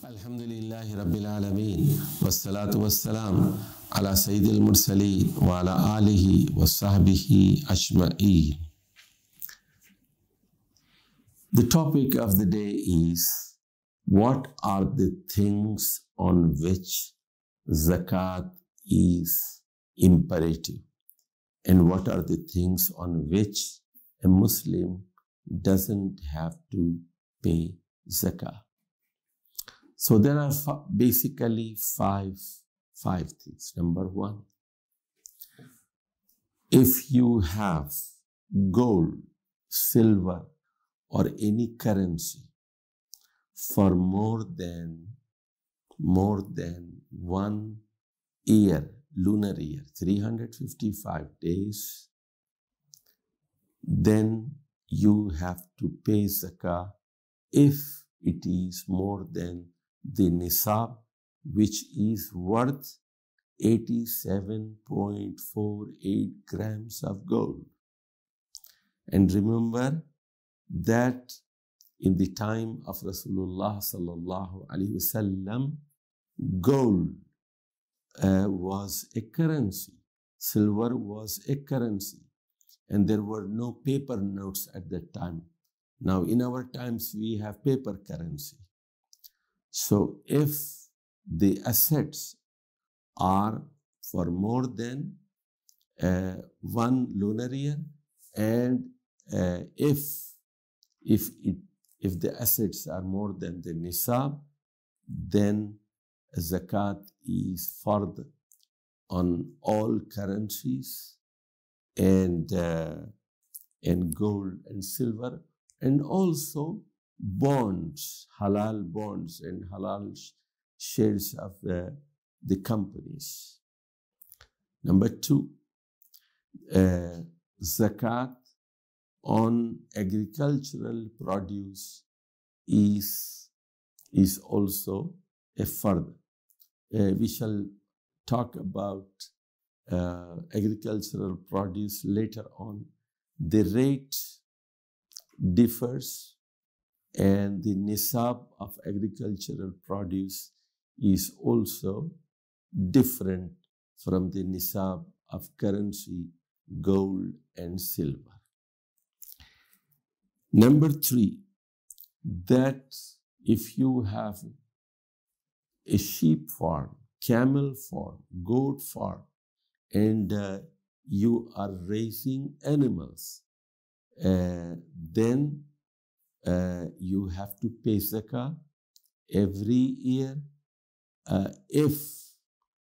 Alhamdulillahi Rabbil Alameen wassalatu wassalam ala Sayyidil Mursaleen wa ala alihi wa sahbihi ajma'een. The topic of the day is, what are the things on which zakat is imperative, and what are the things on which a Muslim doesn't have to pay zakat? So there are basically five things. Number one, if you have gold, silver, or any currency for more than 1 year, lunar year, 355 days, then you have to pay zakah if it is more than the nisab, which is worth 87.48 grams of gold. And remember that in the time of Rasulullah sallallahu alaihi wasallam, gold was a currency, silver was a currency, and there were no paper notes at that time. Now in our times we have paper currency. So if the assets are for more than 1 lunar year, and if the assets are more than the nisab, then zakat is fard on all currencies and gold and silver, and also bonds, halal bonds and halal shares of the companies. Number two, zakat on agricultural produce is also a fard. We shall talk about agricultural produce later on. The rate differs, and the nisab of agricultural produce is also different from the nisab of currency, gold and silver. Number three, that if you have a sheep farm, camel farm, goat farm, and you are raising animals, then you have to pay zakah every year if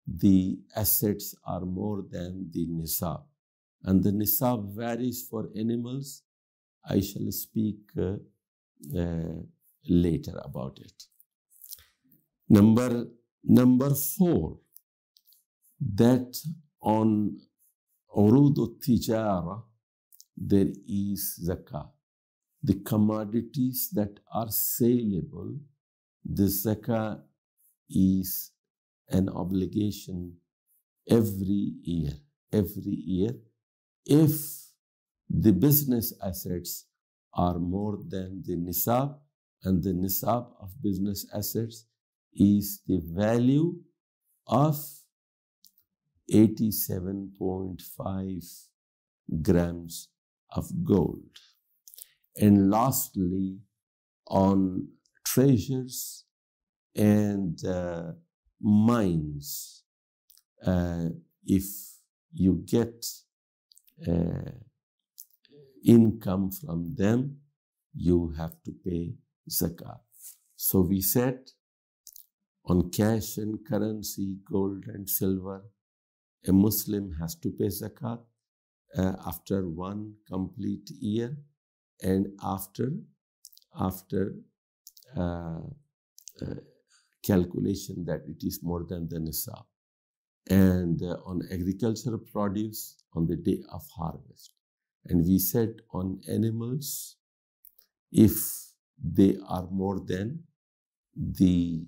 the assets are more than the nisab. And the nisab varies for animals. I shall speak later about it. Number four, that on urud al-tijara there is zakah. The commodities that are saleable, the zakah is an obligation every year. If the business assets are more than the nisab, and the nisab of business assets is the value of 87.5 grams of gold. And lastly, on treasures and mines, if you get income from them, you have to pay zakat. So we said on cash and currency, gold and silver, a Muslim has to pay zakat after 1 complete year, and after calculation that it is more than the nisab. And on agricultural produce, on the day of harvest. And we said on animals, if they are more than the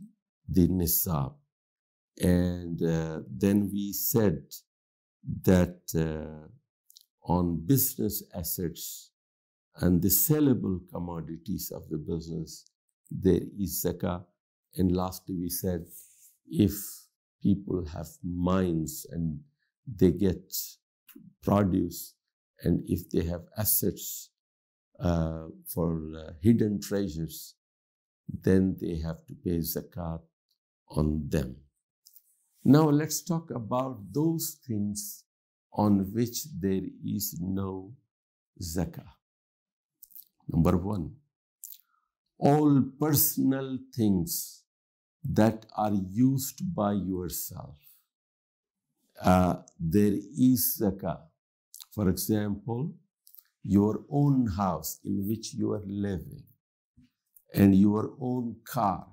nisab. And then we said that on business assets and the sellable commodities of the business, there is zakah, And lastly, we said, if people have mines and they get produce, and if they have assets for hidden treasures, then they have to pay zakat on them. Now let's talk about those things on which there is no zakah. Number one, all personal things that are used by yourself, there is zakah. For example, your own house in which you are living, and your own car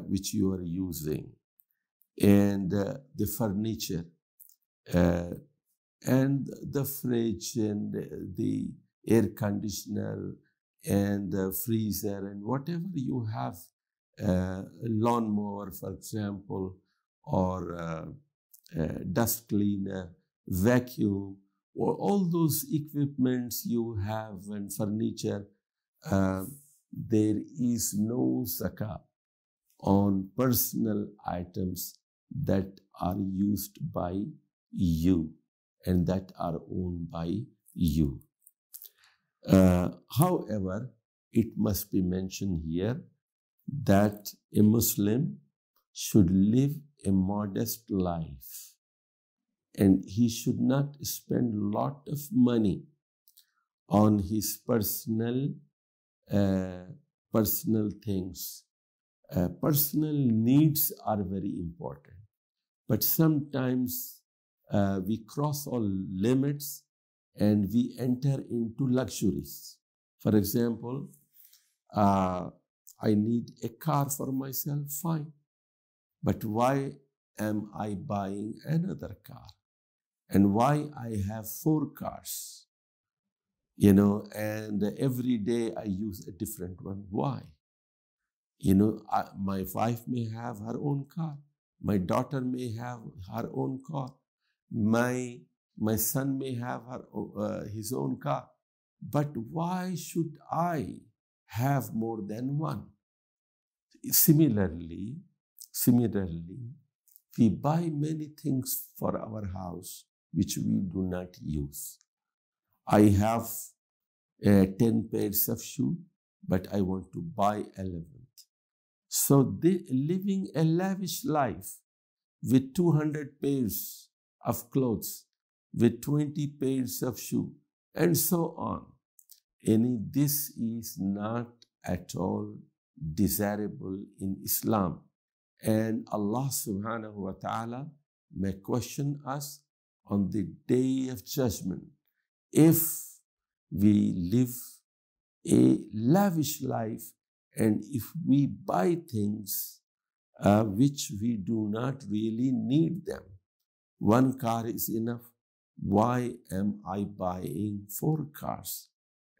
which you are using, and the furniture, and the fridge, and the air conditioner, and the freezer, and whatever you have, lawnmower, for example, or dust cleaner, vacuum, or all those equipments you have and furniture, there is no zakah on personal items that are used by you and that are owned by you. However, it must be mentioned here that a Muslim should live a modest life, and he should not spend a lot of money on his personal things. Personal needs are very important, but sometimes we cross all limits and we enter into luxuries. For example, I need a car for myself, fine. But why am I buying another car? And why I have 4 cars? And every day I use a different one. Why? My wife may have her own car. My daughter may have her own car. My son may have his own car. But why should I have more than one? Similarly, we buy many things for our house which we do not use. I have 10 pairs of shoes, but I want to buy 11th. So living a lavish life with 200 pairs of clothes, with 20 pairs of shoes, and so on. This is not at all desirable in Islam. And Allah subhanahu wa ta'ala may question us on the day of judgment if we live a lavish life and if we buy things which we do not really need them. 1 car is enough. Why am I buying 4 cars?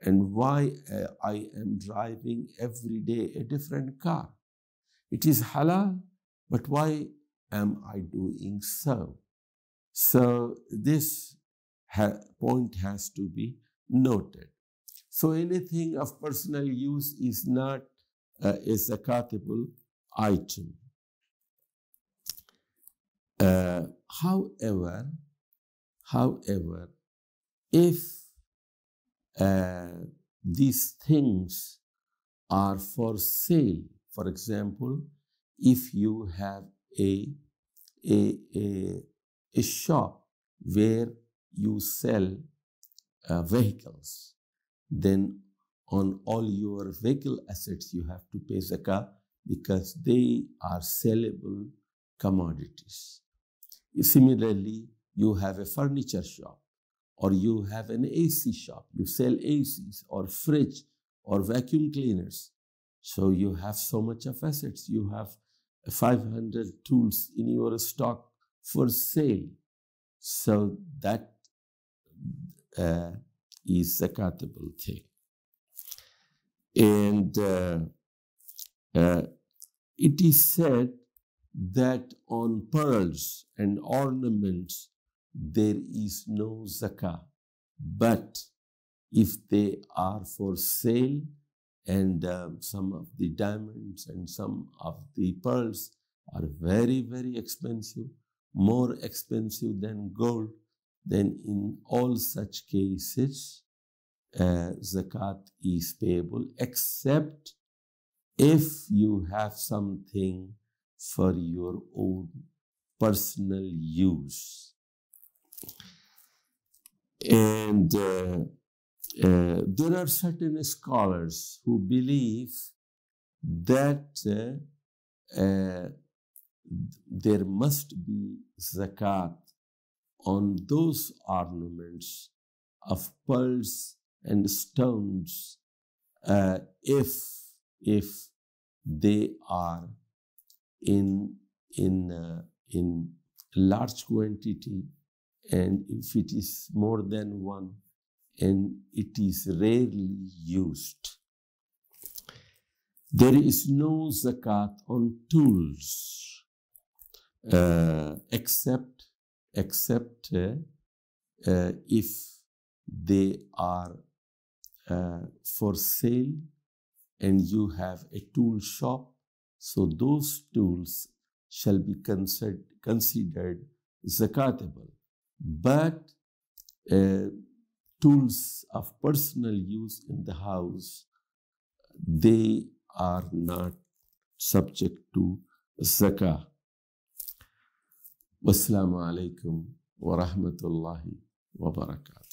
And why I am driving every day a different car? It is halal, but why am I doing so? So this point has to be noted. So anything of personal use is not a zakatable item. However, if these things are for sale, for example, if you have a shop where you sell vehicles, then on all your vehicle assets you have to pay zakah because they are sellable commodities. Similarly, you have a furniture shop or you have an AC shop. You sell ACs or fridge or vacuum cleaners. So you have so much of assets. You have 500 tools in your stock for sale. So that is zakatable thing. And it is said that on pearls and ornaments there is no zakah. But if they are for sale, and some of the diamonds and some of the pearls are very, very expensive, more expensive than gold, then in all such cases, zakat is payable, except if you have something for your own personal use. And there are certain scholars who believe that there must be zakat on those ornaments of pearls and stones if they are in large quantity, and if it is more than one, and it is rarely used. There is no zakat on tools except if they are for sale and you have a tool shop, so those tools shall be considered zakatable. But tools of personal use in the house, they are not subject to zakah. Wassalamu alaikum wa rahmatullahi wa barakatuh.